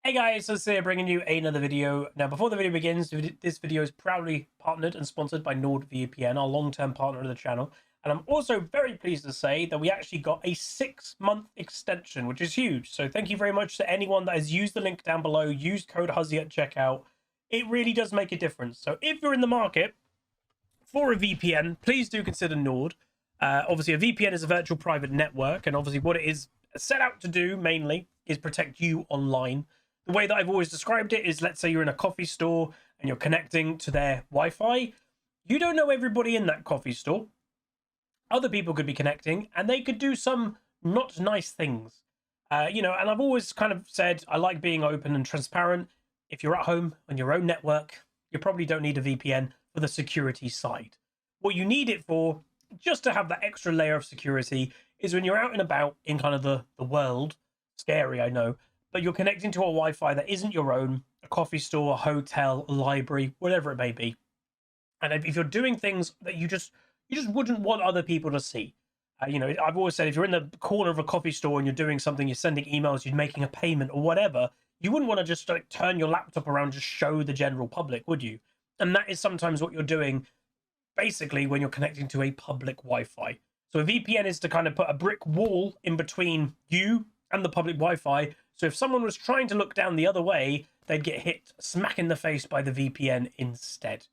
Hey guys, so here bringing you another video. Now, before the video begins, this video is proudly partnered and sponsored by NordVPN, our long-term partner of the channel. And I'm also very pleased to say that we actually got a 6-month extension, which is huge. So thank you very much to anyone that has used the link down below, used code HUZZY at checkout. It really does make a difference. So if you're in the market for a VPN, please do consider Nord. Obviously, a VPN is a virtual private network, and obviously what it is set out to do mainly is protect you online. The way that I've always described it is, let's say you're in a coffee store and you're connecting to their Wi-Fi. You don't know everybody in that coffee store. Other people could be connecting and they could do some not nice things. And I've always kind of said I like being open and transparent. If you're at home on your own network, you probably don't need a VPN for the security side. What you need it for, just to have that extra layer of security, is when you're out and about in kind of the world. Scary, I know. But you're connecting to a Wi-Fi that isn't your own, a coffee store, a hotel, a library, whatever it may be. And if you're doing things that you just wouldn't want other people to see. I've always said if you're in the corner of a coffee store and you're doing something, you're sending emails, you're making a payment or whatever, you wouldn't want to just like turn your laptop around, just show the general public, would you? And that is sometimes what you're doing basically when you're connecting to a public Wi-Fi. So a VPN is to kind of put a brick wall in between you and the public Wi-Fi. So if someone was trying to look down the other way, they'd get hit smack in the face by the VPN instead.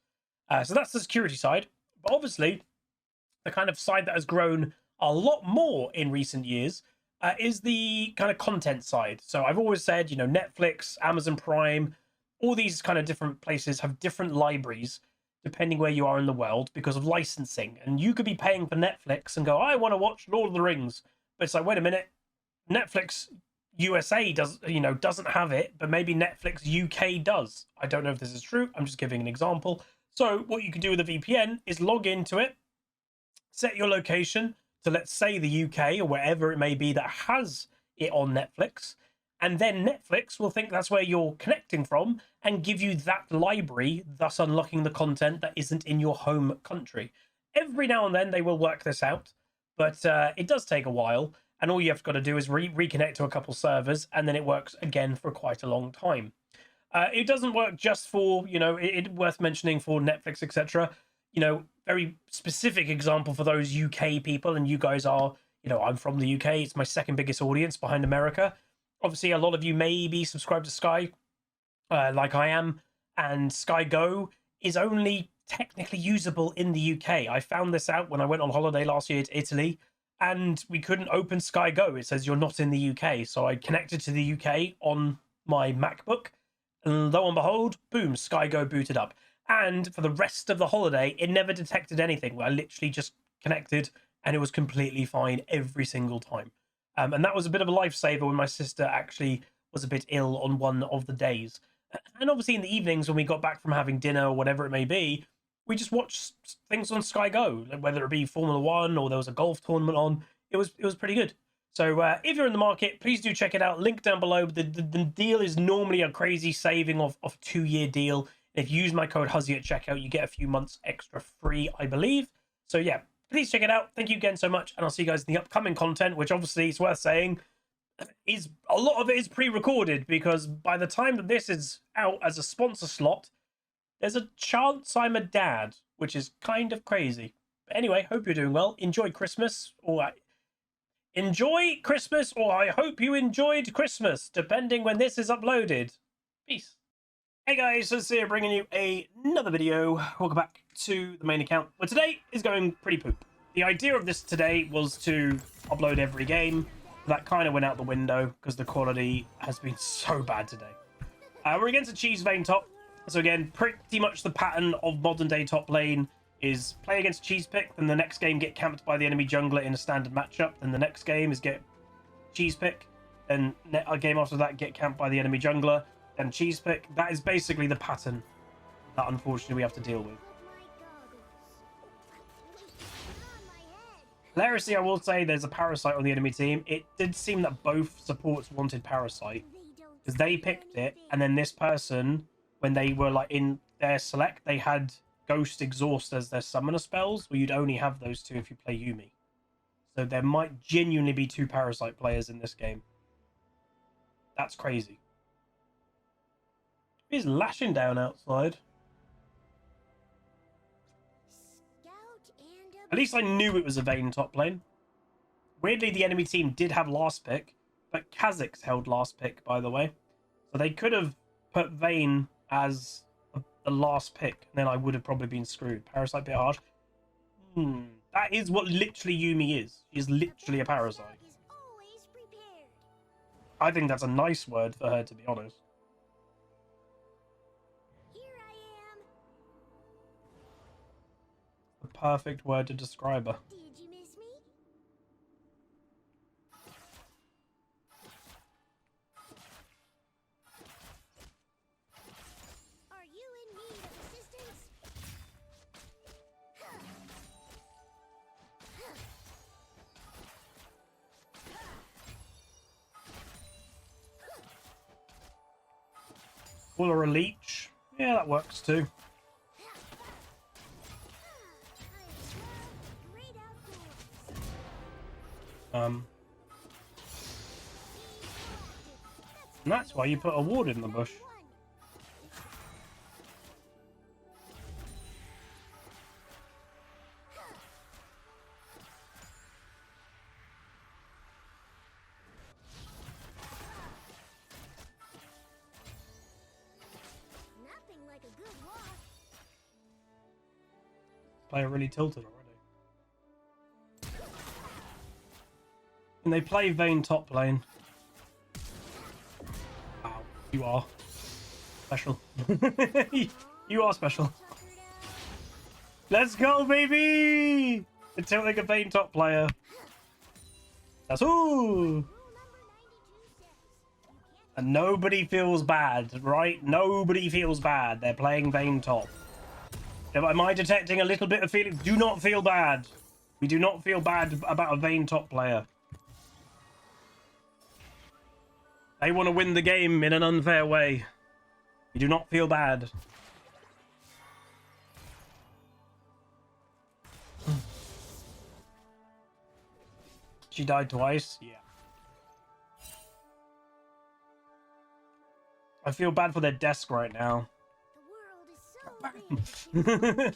So that's the security side. But obviously, the kind of side that has grown a lot more in recent years is the kind of content side. So I've always said, Netflix, Amazon Prime, all these kind of different places have different libraries depending where you are in the world because of licensing. And you could be paying for Netflix and go, I want to watch Lord of the Rings. But it's like, wait a minute, Netflix USA doesn't have it, but maybe Netflix UK does. I don't know if this is true. I'm just giving an example. So what you can do with a VPN is log into it, set your location to, let's say, the UK or wherever it may be that has it on Netflix, and then Netflix will think that's where you're connecting from and give you that library, thus unlocking the content that isn't in your home country. Every now and then they will work this out, but it does take a while. And all you've got to do is reconnect to a couple servers, and then it works again for quite a long time. It doesn't work just for, it's worth mentioning for Netflix, etc. Very specific example for those UK people, and you guys are, I'm from the UK. It's my second biggest audience behind America. Obviously, a lot of you may be subscribed to Sky, like I am, and Sky Go is only technically usable in the UK. I found this out when I went on holiday last year to Italy. And we couldn't open Sky Go. It says you're not in the UK. So I connected to the UK on my MacBook. And lo and behold, boom, Sky Go booted up. And for the rest of the holiday, it never detected anything. I literally just connected and it was completely fine every single time. And that was a bit of a lifesaver when my sister actually was a bit ill on one of the days. And obviously in the evenings when we got back from having dinner or whatever it may be, we just watched things on Sky Go, whether it be Formula One or there was a golf tournament on. It was pretty good. So if you're in the market, please do check it out. Link down below. The deal is normally a crazy saving of a 2-year deal. If you use my code HUZZY at checkout, you get a few months extra free, I believe. So yeah, please check it out. Thank you again so much, and I'll see you guys in the upcoming content, which obviously it's worth saying is a lot of it is pre-recorded because by the time that this is out as a sponsor slot, there's a chance I'm a dad, which is kind of crazy. But anyway, hope you're doing well. Enjoy Christmas, or I hope you enjoyed Christmas, depending when this is uploaded. Peace. Hey guys, so here bringing you another video. Welcome back to the main account, where today is going pretty poop. The idea of this today was to upload every game. That kind of went out the window because the quality has been so bad today. We're against a cheese vein top. So again, pretty much the pattern of modern day top lane is play against cheese pick, then the next game get camped by the enemy jungler in a standard matchup, then the next game is get cheese pick, then a game after that get camped by the enemy jungler, then cheese pick. That is basically the pattern that unfortunately we have to deal with. Hilariously, I will say there's a Parasite on the enemy team. It did seem that both supports wanted Parasite because they picked it, and then this person, when they were like in their select, they had Ghost Exhaust as their summoner spells, where you'd only have those two if you play Yuumi. So there might genuinely be 2 Parasite players in this game. That's crazy. He's lashing down outside. At least I knew it was a Vayne top lane. Weirdly, the enemy team did have last pick, but Kazakhs held last pick, by the way. So they could have put Vayne as the last pick, and then I would have probably been screwed. Parasite bit harsh. That is what literally Yumi is. She is literally a parasite. I think that's a nice word for her, to be honest. Here I am. The perfect word to describe her. Did you miss me? Are you in need of assistance? Call her a leech. Yeah, that works too. And that's why you put a ward in the bush. Nothing like a good walk. Player really tilted already. And they play Vayne top lane. Wow, you are special. You are special. Let's go, baby! It's tilting a Vayne top player. That's ooh. And nobody feels bad, right? Nobody feels bad. They're playing Vayne top. Am I detecting a little bit of feeling? Do not feel bad. We do not feel bad about a Vayne top player. They want to win the game in an unfair way. You do not feel bad. She died twice? Yeah. I feel bad for their desk right now. The world is so big.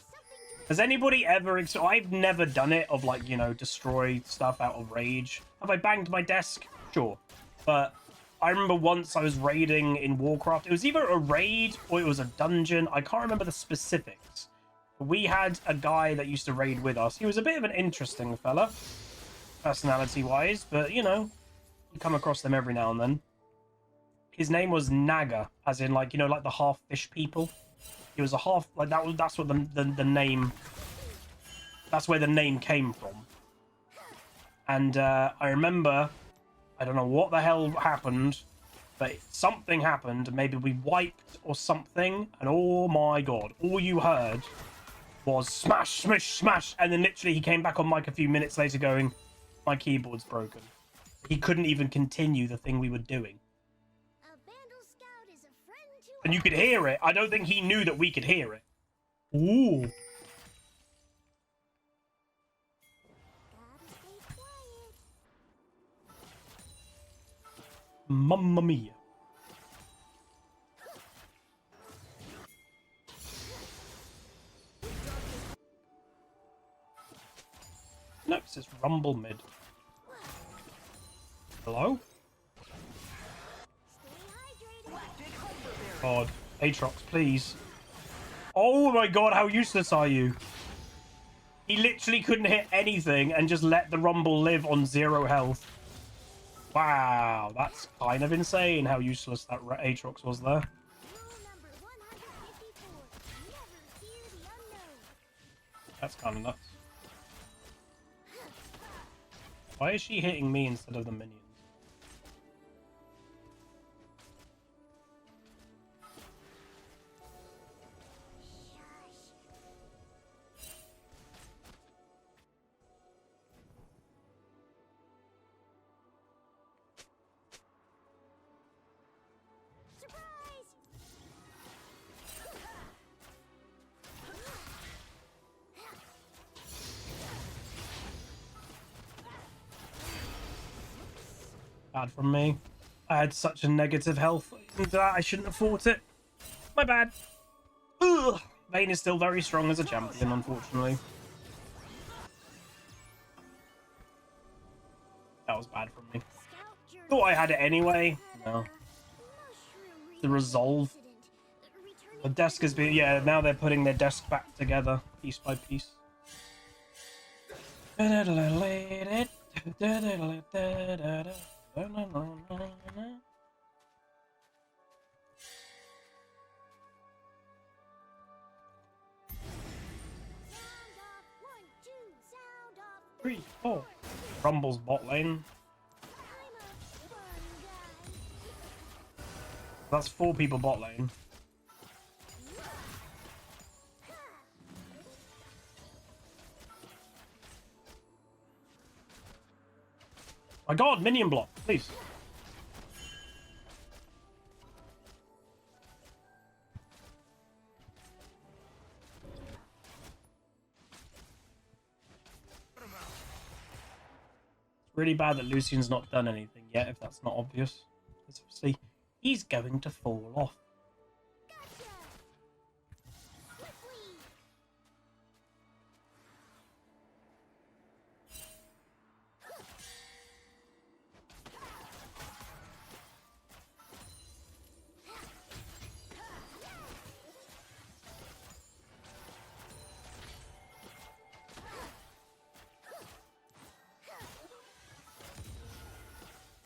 Has anybody ever... I've never done it of, like, you know, destroy stuff out of rage. Have I banged my desk? Sure. But I remember once I was raiding in Warcraft. It was either a raid or it was a dungeon. I can't remember the specifics. We had a guy that used to raid with us. He was a bit of an interesting fella, personality-wise. But, you know, you come across them every now and then. His name was Naga, as in, like, you know, like the half-fish people. He was a half... Like, that's what the name... That's where the name came from. And I remember... I don't know what the hell happened, but something happened. Maybe we wiped or something, and oh my god, all you heard was smash, smash, smash, and then literally he came back on mic a few minutes later going, my keyboard's broken. He couldn't even continue the thing we were doing. A Vandal Scout is a friend to And you could hear it. I don't think he knew that we could hear it. Ooh. Gotta stay quiet. Mamma mia. No, it says rumble mid. Hello? Stay hydrated. God. Aatrox, please. Oh my god, how useless are you? He literally couldn't hit anything and just let the rumble live on 0 health. Wow, that's kind of insane how useless that Aatrox was there. Rule number 154. Never fear the unknown. That's kind of nuts. Why is she hitting me instead of the minions? Shush. Surprise! Bad from me. I had such a negative health. I shouldn't have fought it. My bad. Ugh. Vayne is still very strong as a champion, unfortunately. That was bad from me. Thought I had it anyway. No. The resolve. The desk has been... Yeah, now they're putting their desk back together, piece by piece. Three, four. Rumble's bot lane. That's 4 people bot lane. My god, minion block, please. It's really bad that Lucian's not done anything yet, if that's not obvious. Because obviously, he's going to fall off.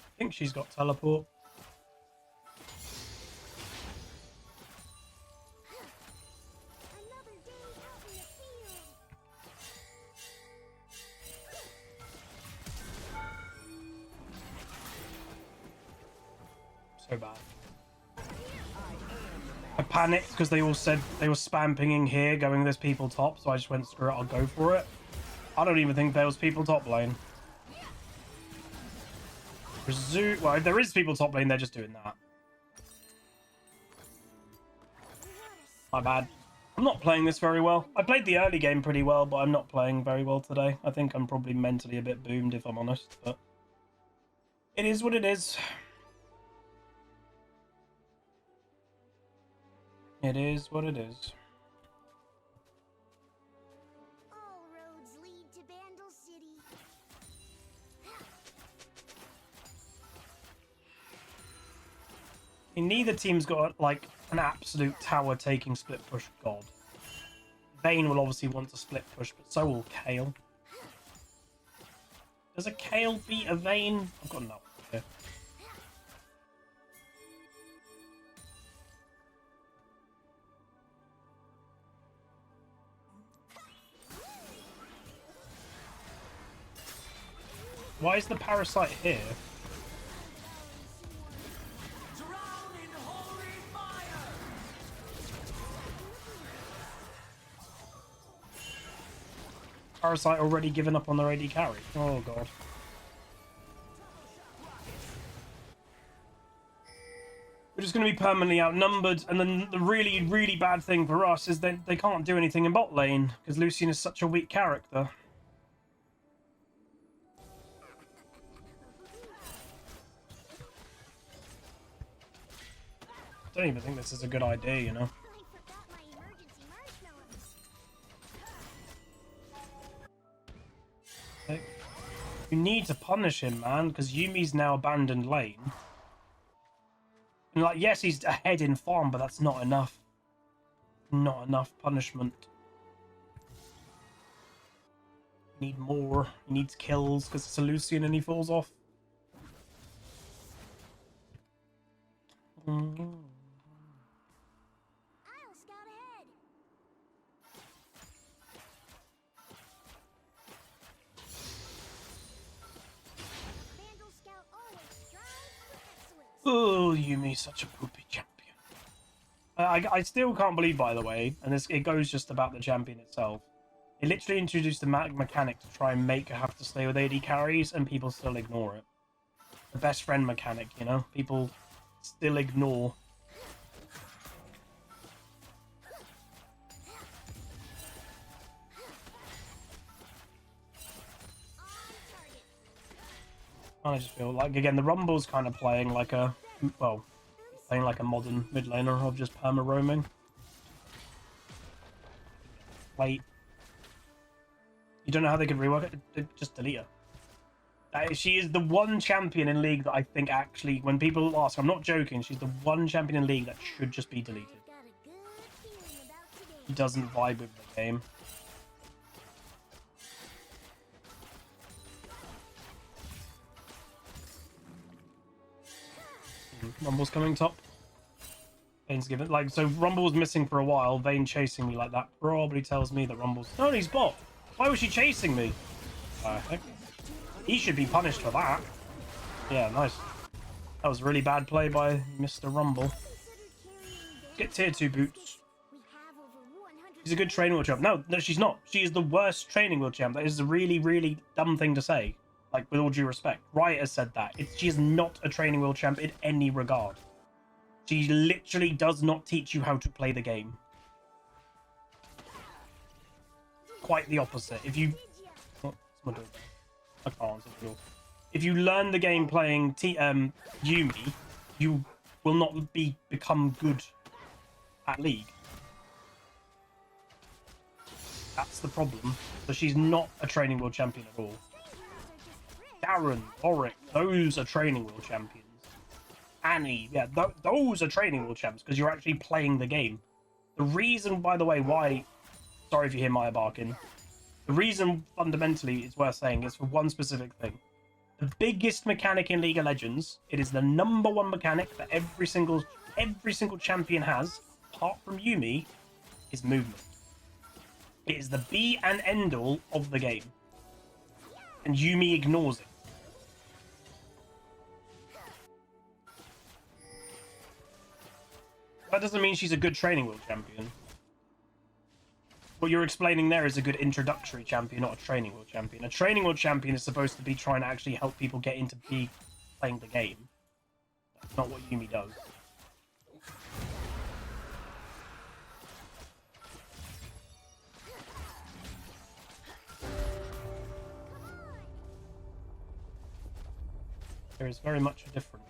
I think she's got teleport. So bad. I panicked because they all said they were spam pinging here, going there's people top, so I just went screw it, I'll go for it. I don't even think there was people top lane. Well, if there is people top lane, they're just doing that. My bad. I'm not playing this very well. I played the early game pretty well, but I'm not playing very well today. I think I'm probably mentally a bit boomed, if I'm honest, but it is what it is. It is what it is. All roads lead to Bandle City. I mean, neither team's got like an absolute tower taking split push god. Vayne will obviously want to split push, but so will Kayle. Does a Kayle beat a Vayne? I've got no idea. Why is the parasite here? Parasite already given up on their AD carry. Oh god. We're just going to be permanently outnumbered, and then the really, really bad thing for us is that they can't do anything in bot lane because Lucian is such a weak character. I don't even think this is a good idea, you know. I forgot my emergency marshmallows. Like, you need to punish him, man, because Yumi's now abandoned lane. And like, yes, he's ahead in farm, but that's not enough. Not enough punishment. You need more. He needs kills because it's a Lucian and he falls off. I'll scout ahead. Vandal Scout always strives for excellence. Oh, Yumi's such a poopy champion. I still can't believe, by the way, and it goes just about the champion itself. It literally introduced a mechanic to try and make her have to stay with AD carries, and people still ignore it. The best friend mechanic, you know? People still ignore. And I just feel like, again, the Rumble's kind of playing like a, well, playing like a modern mid laner of just perma roaming. Wait. You don't know how they could rework it? Just delete her. She is the one champion in League that I think actually, when people ask, I'm not joking, she's the one champion in League that should just be deleted. She doesn't vibe with the game. Rumble's coming top. Vayne's given, like, so Rumble was missing for a while. Vayne chasing me like that probably tells me that Rumble's... No, he's bot. Why was she chasing me? Heck. He should be punished for that. Yeah, nice. That was a really bad play by Mr. Rumble. Get tier 2 boots. She's a good training wheel champ. No, she's not. She is the worst training wheel champ. That is a really, really dumb thing to say. Like, with all due respect. Riot has said that. She is not a training wheel champ in any regard. She literally does not teach you how to play the game. Quite the opposite. If you... What's my dog? I can't answer the door. If you learn the game playing Yuumi, you will not become good at League. That's the problem. So she's not a training world champion at all. Darren, Auric, those are training world champions. Annie, yeah, those are training world champs because you're actually playing the game. The reason, by the way, why... Sorry if you hear Maya barking. The reason, fundamentally, it's worth saying is for one specific thing. The biggest mechanic in League of Legends, it is the #1 mechanic that every single champion has, apart from Yuumi, is movement. It is the be and end all of the game. And Yuumi ignores it. That doesn't mean she's a good training world champion. What you're explaining there is a good introductory champion, not a training world champion. A training world champion is supposed to be trying to actually help people get into playing the game. That's not what Yuumi does. There is very much a difference.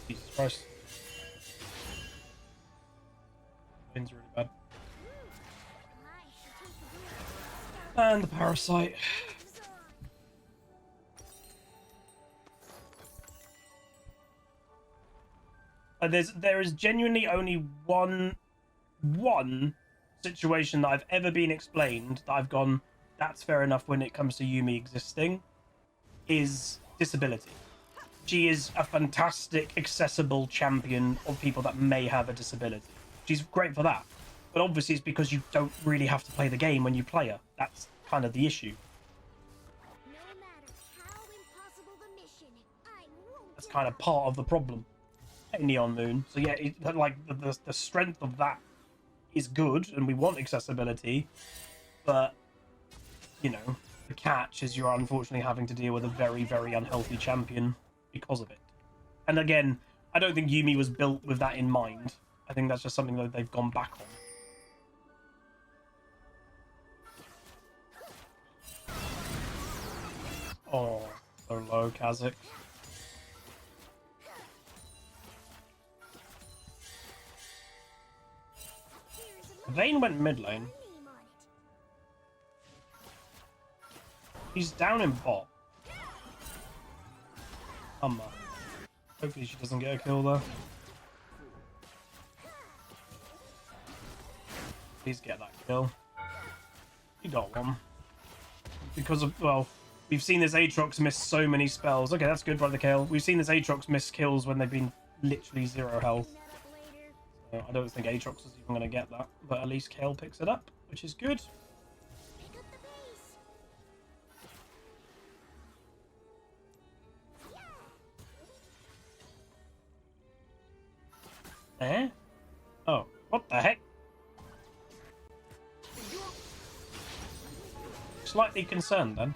Jesus Christ. Win's really bad. And the parasite. There is genuinely only one situation that I've ever been explained that I've gone, that's fair enough when it comes to Yuumi existing, is disability. She is a fantastic, accessible champion of people that may have a disability. She's great for that. But obviously it's because you don't really have to play the game when you play her. That's kind of the issue. That's kind of part of the problem. Neon Moon. So yeah, like the strength of that is good, and we want accessibility, but you know, the catch is you're unfortunately having to deal with a very, very unhealthy champion because of it. And again, I don't think Yuumi was built with that in mind. I think that's just something that they've gone back on. Oh, so low, Kha'Zix. Vayne went mid lane. He's down in bot. Hopefully she doesn't get a kill there. Please get that kill. He got one. Because of, well, we've seen this Aatrox miss so many spells. Okay, that's good, Brother Kale. We've seen this Aatrox miss kills when they've been literally 0 health. I don't think Aatrox is even going to get that, but at least Kale picks it up, which is good. Eh? Oh, what the heck? Slightly concerned then.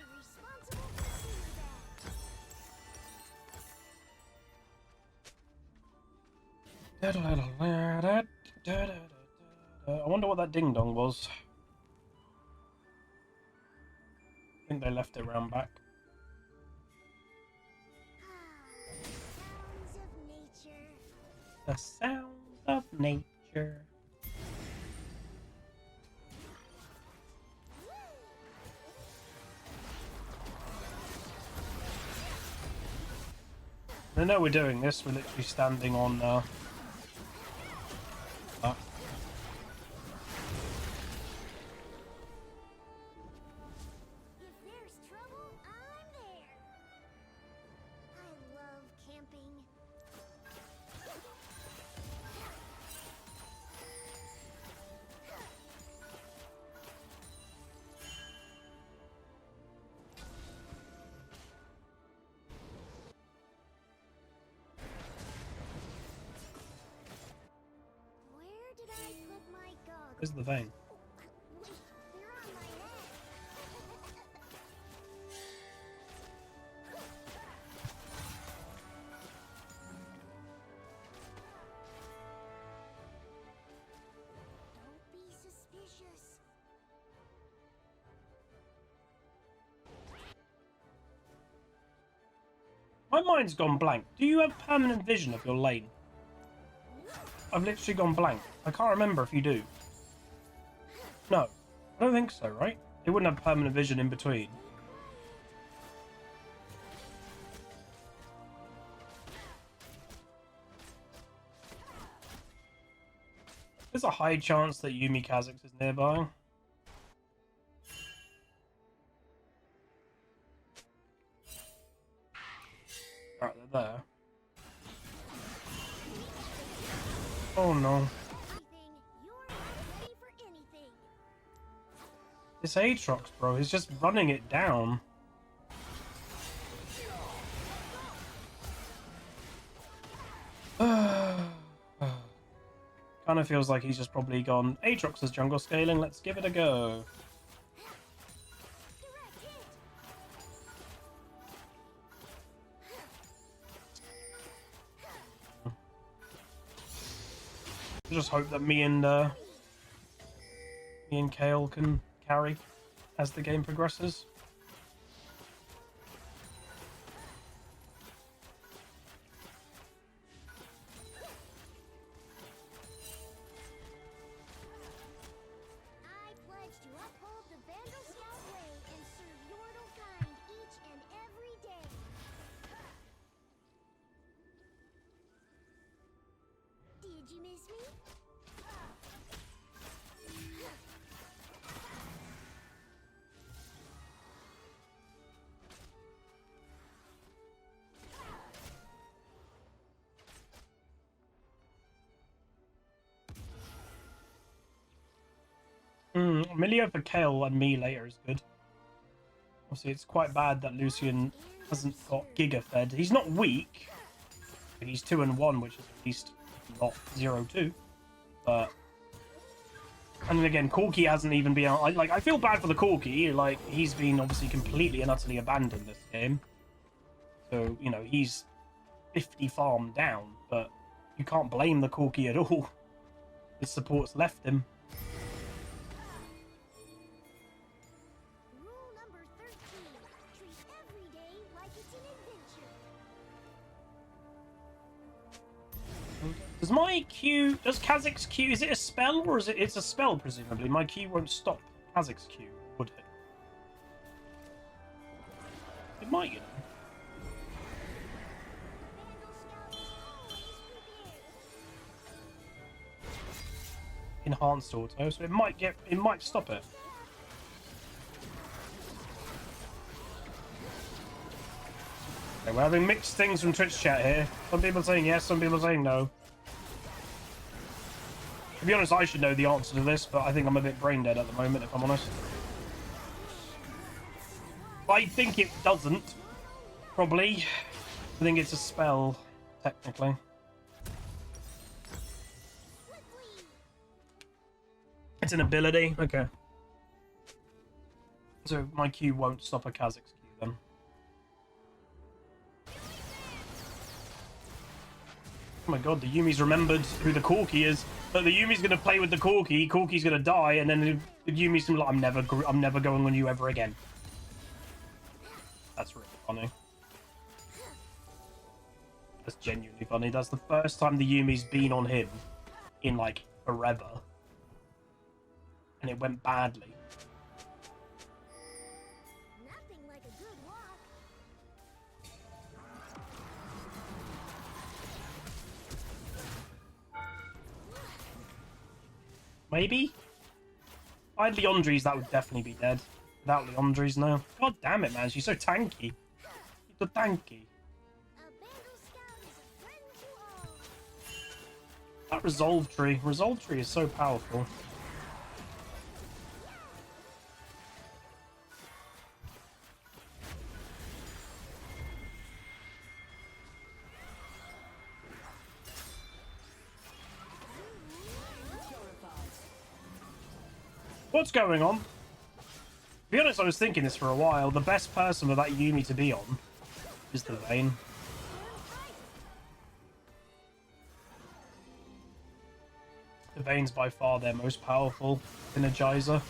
I wonder what that ding dong was. think they left it round back. Sounds of nature. The sound of nature. I know we're doing this. We're literally standing on. If there's trouble, I'm there. I love camping. Where did I put my goggles? Where's the vein? Wait, they're on my head. Don't be suspicious. My mind's gone blank. Do you have permanent vision of your lane? I've literally gone blank. I can't remember if you do. No, I don't think so, right? It wouldn't have permanent vision in between. There's a high chance that Yumi Kha'Zix is nearby. Right, they're there. Oh no. Anything, you're not ready for anything. This Aatrox, bro, is just running it down. Kind of feels like he's just probably gone, Aatrox is jungle scaling, let's give it a go. Direct hit. I just hope that me and Kale can carry as the game progresses. I pledge to uphold the Vandal Scout way and serve Yordle kind each and every day. Did you miss me? Milio for Kale and me later is good. Obviously, it's quite bad that Lucian hasn't got Giga fed. He's not weak. He's 2-1, which is at least not 0-2. But and then again, Corki hasn't even been. I feel bad for the Corki. Like he's been obviously completely and utterly abandoned this game. So you know he's 50 farm down, but you can't blame the Corki at all. His support's left him. Rule number 13. Treat every day like it's an adventure. Does my Q, does Kha'Zix Q, is it a spell or is it's a spell presumably? My Q won't stop Kha'Zix Q, would it? It might, you know. Vandal Scout is always prepared. Enhanced auto, so it might stop it. Okay, we're having mixed things from Twitch chat here. Some people saying yes, some people saying no. To be honest, I should know the answer to this, but I think I'm a bit brain dead at the moment, if I'm honest. I think it doesn't. Probably. I think it's a spell, technically. It's an ability? Okay. So my Q won't stop a Kha'Zix Q then. Oh my god, the Yumi's remembered who the Corki is. But the Yumi's gonna play with the Corki's gonna die, and then the Yumi's gonna be like, I'm never going on you ever again. That's really funny. That's genuinely funny. That's the first time the Yumi's been on him in, like, forever. And it went badly. Nothing like a good walk. Maybe? If I had Leandri's, that would definitely be dead. Without Leandri's, no. God damn it, man. She's so tanky. She's so tanky. A Vandal Scout is a friend to all. That Resolve Tree. Resolve Tree is so powerful. What's going on? To be honest, I was thinking this for a while. The best person for that Yumi to be on is the Vayne. The Vayne's by far their most powerful Energizer.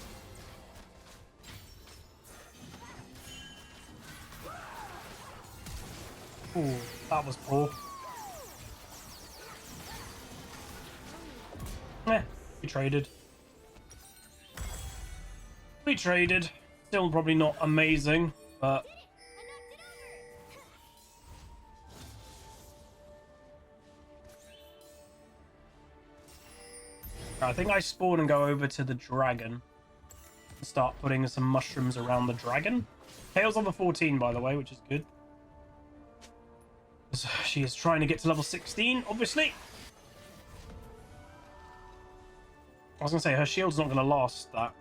Ooh, that was poor. We traded. We traded. Still probably not amazing, but... I think I spawn and go over to the dragon. And start putting some mushrooms around the dragon. Tails on the 14, by the way, which is good. She is trying to get to level 16, obviously. I was going to say, her shield's not going to last that.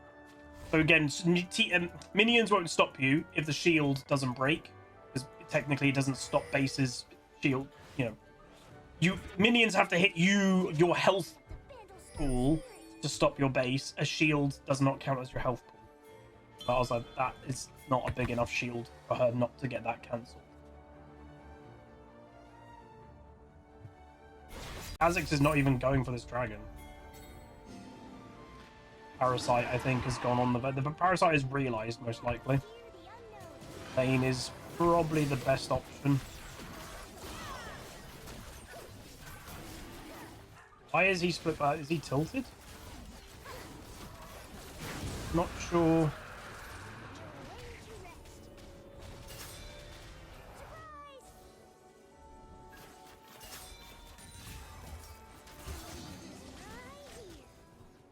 So again, minions won't stop you if the shield doesn't break. Because technically it doesn't stop base's shield, you know. Minions have to hit your health pool to stop your base. A shield does not count as your health pool. But I was like, that is not a big enough shield for her not to get that cancelled. Kha'Zix is not even going for this dragon. Parasite, I think, has gone on the Parasite is realized, most likely. Vayne is probably the best option. Why is he split? Is he tilted? Not sure.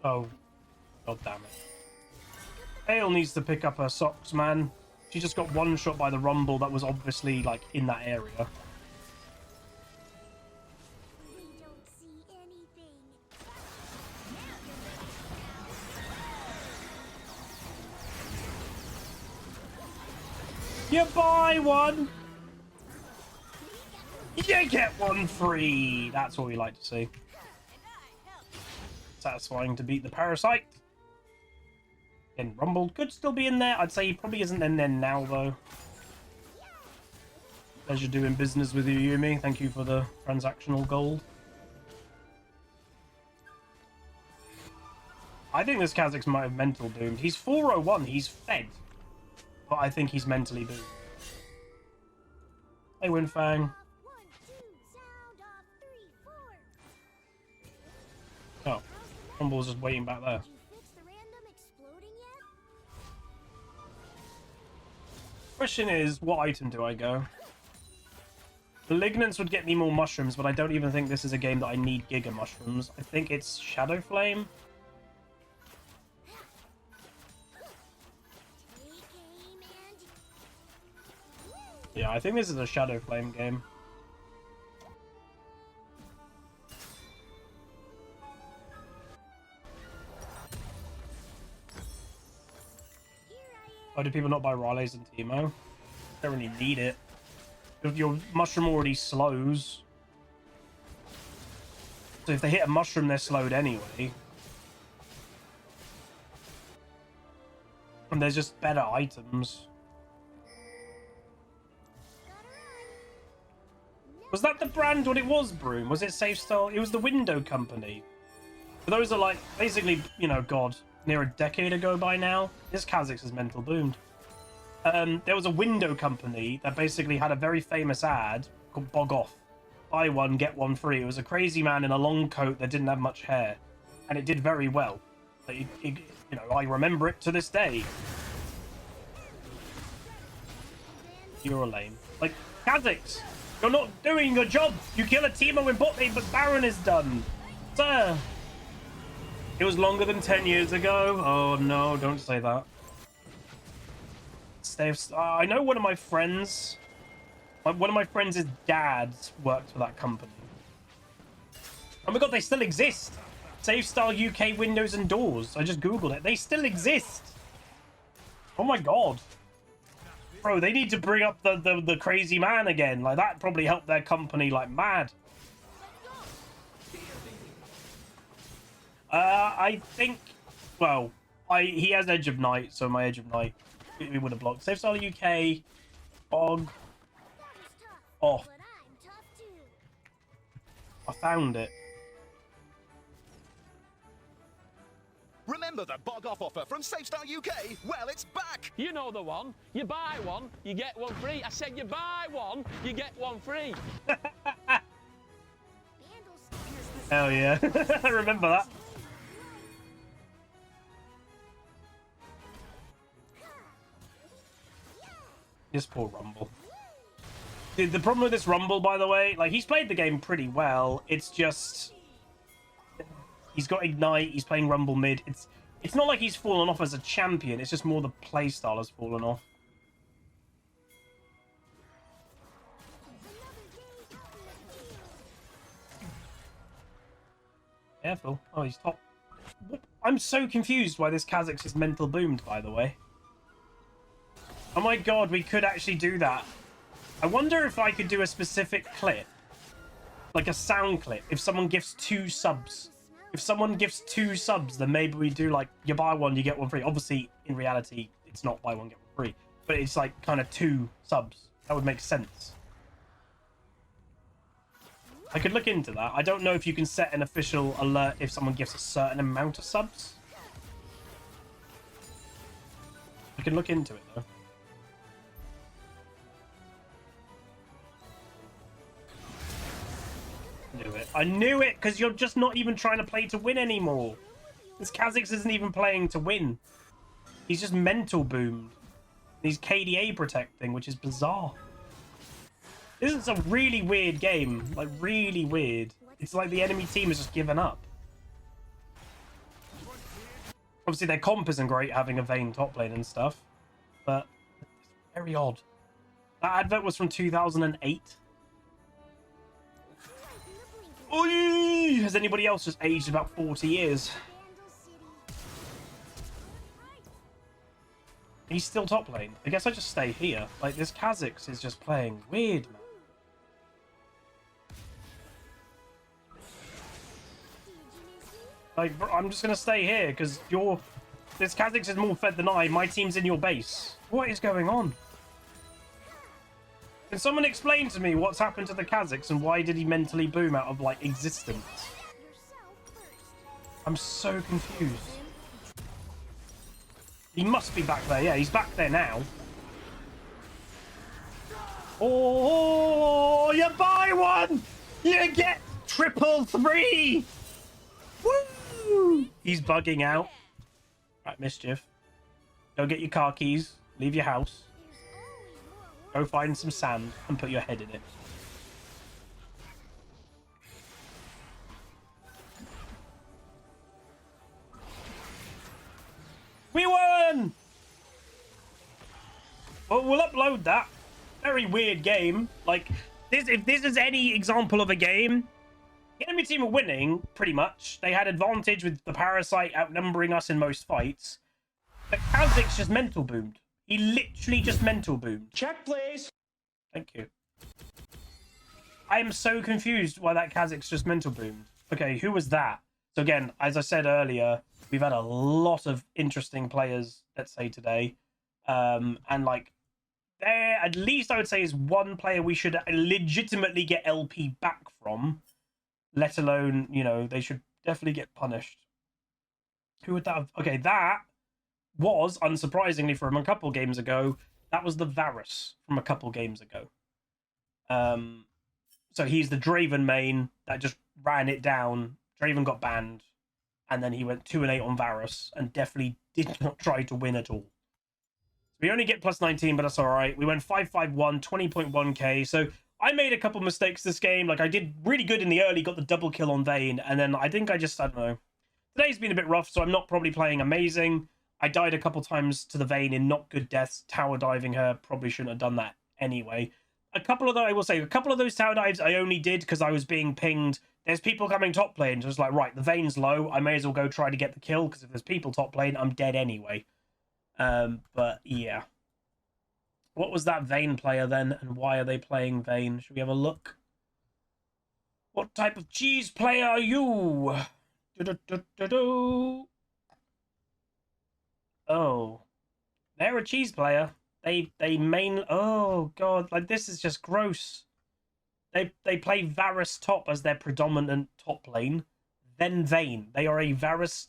Oh. God damn it. Hale needs to pick up her socks, man. She just got one shot by the rumble that was obviously, like, in that area. We don't see anything. You buy one! You get one free! That's what we like to see. Satisfying to beat the Parasite. Again, Rumble could still be in there. I'd say he probably isn't in there now, though. Pleasure doing business with you, Yumi. Thank you for the transactional gold. I think this Kha'Zix might have mental doomed. He's 401. He's fed. But I think he's mentally doomed. Hey, Winfang. 1, 2, sound off 3, 4. Oh, Rumble's just waiting back there. Did you fix the random exploding yet? Question is, what item do I go? Malignance would get me more mushrooms, but I don't even think this is a game that I need Giga Mushrooms. I think it's Shadow Flame. Take aim and... Yeah, I think this is a Shadow Flame game. Why do people not buy Raleighs and Teemo? Don't really need it. Your mushroom already slows. So if they hit a mushroom, they're slowed anyway. And there's just better items. Was that the brand what it was, Broom? Was it Safe Style? It was the Window Company. But those are like, basically, you know, God, near a decade ago by now. This Kha'Zix is mental boomed. there was a window company that basically had a very famous ad called Bog Off. Buy one, get one free. It was a crazy man in a long coat that didn't have much hair. And it did very well. Like, you know, I remember it to this day. You're lame. Like, Kha'Zix, you're not doing your job. You kill a Teemo in bot lane, but Baron is done. Sir. It was longer than 10 years ago. Oh, no, don't say that. I know one of my friends... One of my friends' dads worked for that company. Oh my god, they still exist. SafeStyle UK windows and doors. I just googled it. They still exist. Oh my god. Bro, they need to bring up the crazy man again. Like, that probably helped their company like mad. I think... Well, he has Edge of Night, so my Edge of Night we would have blocked. SafeStyle UK. Bog. Off. I found it. Remember the Bog Off offer from SafeStyle UK? Well, it's back! You know the one. You buy one, you get one free. I said you buy one, you get one free. Hell yeah. I remember that. This poor Rumble. The problem with this Rumble, by the way, like, he's played the game pretty well. It's just... He's got Ignite, he's playing Rumble mid. It's not like he's fallen off as a champion, it's just more the playstyle has fallen off. Careful. Oh, he's top. I'm so confused why this Kha'Zix is mental boomed, by the way. Oh my god, we could actually do that. I wonder if I could do a specific clip. Like a sound clip. If someone gifts 2 subs. If someone gifts 2 subs, then maybe we do like, you buy one, you get one free. Obviously, in reality, it's not buy one, get one free. But it's like kind of 2 subs. That would make sense. I could look into that. I don't know if you can set an official alert if someone gifts a certain amount of subs. I can look into it, though. I knew it, because you're just not even trying to play to win anymore. This Kha'Zix isn't even playing to win. He's just mental boomed. He's KDA protecting, which is bizarre. This is a really weird game. Like, really weird. It's like the enemy team has just given up. Obviously, their comp isn't great, having a VAYNE top lane and stuff. But it's very odd. That advert was from 2008. Oy! Has anybody else just aged about 40 years? He's still top lane. I guess I just stay here. Like, this Kha'Zix is just playing weird, man. Like, bro, I'm just gonna stay here because this Kha'Zix is more fed than I. My team's in your base. What is going on? Can someone explain to me what's happened to the Kha'Zix and why did he mentally boom out of, like, existence? I'm so confused. He must be back there. Yeah, he's back there now. Oh, you buy one! You get triple free! Woo! He's bugging out. Right, Mischief. Go get your car keys. Leave your house. Go find some sand and put your head in it. We won! Well, we'll upload that. Very weird game. Like, if this is any example of a game, the enemy team are winning, pretty much. They had advantage with the Parasite outnumbering us in most fights. But Kha'Zix just mental boomed. He literally just mental boomed. Check, please. Thank you. I am so confused why that Kha'Zix just mental boomed. Okay, who was that? So again, as I said earlier, we've had a lot of interesting players, let's say, today. And like, there, at least I would say, is one player we should legitimately get LP back from. Let alone, you know, they should definitely get punished. Who would that have? Okay, that was, unsurprisingly from a couple games ago, That was the Varus from a couple games ago. So he's the Draven main that just ran it down. Draven got banned, and then he went 2-8 on Varus and definitely did not try to win at all. We only get plus 19, but that's all right. We went 5-5-1, 20.1k. So I made a couple mistakes this game. Like, I did really good in the early, got the double kill on VAYNE, and then I think I don't know. Today's been a bit rough, so I'm not probably playing amazing. I died a couple times to the VAYNE in not good deaths. Tower diving her, probably shouldn't have done that anyway. A couple of those tower dives I only did because I was being pinged. There's people coming top lane. So it's like, right, the VAYNE's low. I may as well go try to get the kill because if there's people top lane, I'm dead anyway. But yeah. What was that VAYNE player then, and why are they playing VAYNE? Should we have a look? What type of cheese player are you? Oh, they're a cheese player. They main. Oh god, like this is just gross. They play Varus top as their predominant top lane, then VAYNE. They are a Varus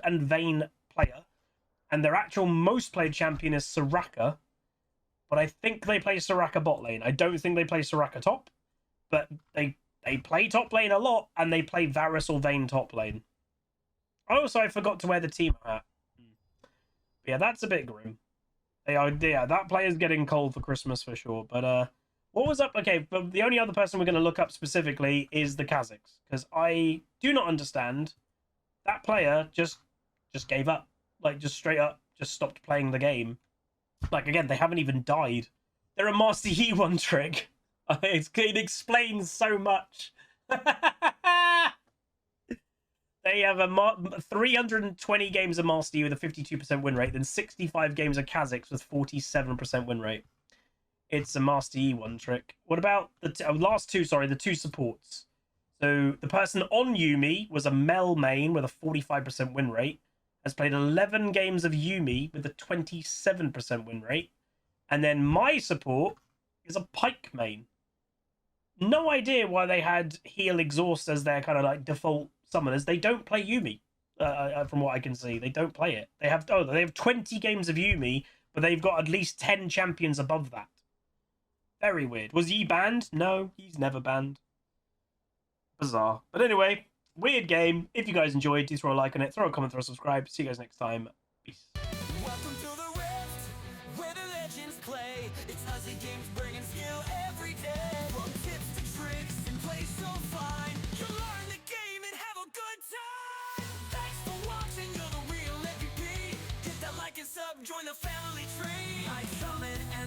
and VAYNE player, and their actual most played champion is Soraka. But I think they play Soraka bot lane. I don't think they play Soraka top, but they play top lane a lot, and they play Varus or VAYNE top lane. Also, I forgot to wear the Teemo hat. Yeah, that's a bit grim. Yeah, that player's getting cold for Christmas for sure. But what was up? Okay, but the only other person we're going to look up specifically is the Kazakhs, because I do not understand. That player just gave up, like just straight up, just stopped playing the game. Like again, they haven't even died. They're a Master Yi one trick. It explains so much. They have 320 games of Master Yi with a 52% win rate, then 65 games of Kazakhs with 47% win rate. It's a Master Yi one trick. What about the last two? Sorry, the two supports. So the person on Yuumi was a Mel main with a 45% win rate. Has played 11 games of Yuumi with a 27% win rate. And then my support is a Pyke main. No idea why they had Heal Exhaust as their kind of like default summoners. They don't play Yuumi, from what I can see. They don't play it. They have 20 games of Yuumi, but they've got at least 10 champions above that. Very weird. Was Yi banned? No, he's never banned. Bizarre. But anyway, weird game. If you guys enjoyed, do throw a like on it, throw a comment, throw a subscribe. See you guys next time. Peace. Welcome to the Rift, where the legends play. It's HuzzyGames bringing skill every day. From tips to tricks and play so fine. You'll learn the game and have a good time. Thanks for watching, you're the real MVP. Hit that like and sub, join the family tree. I summon and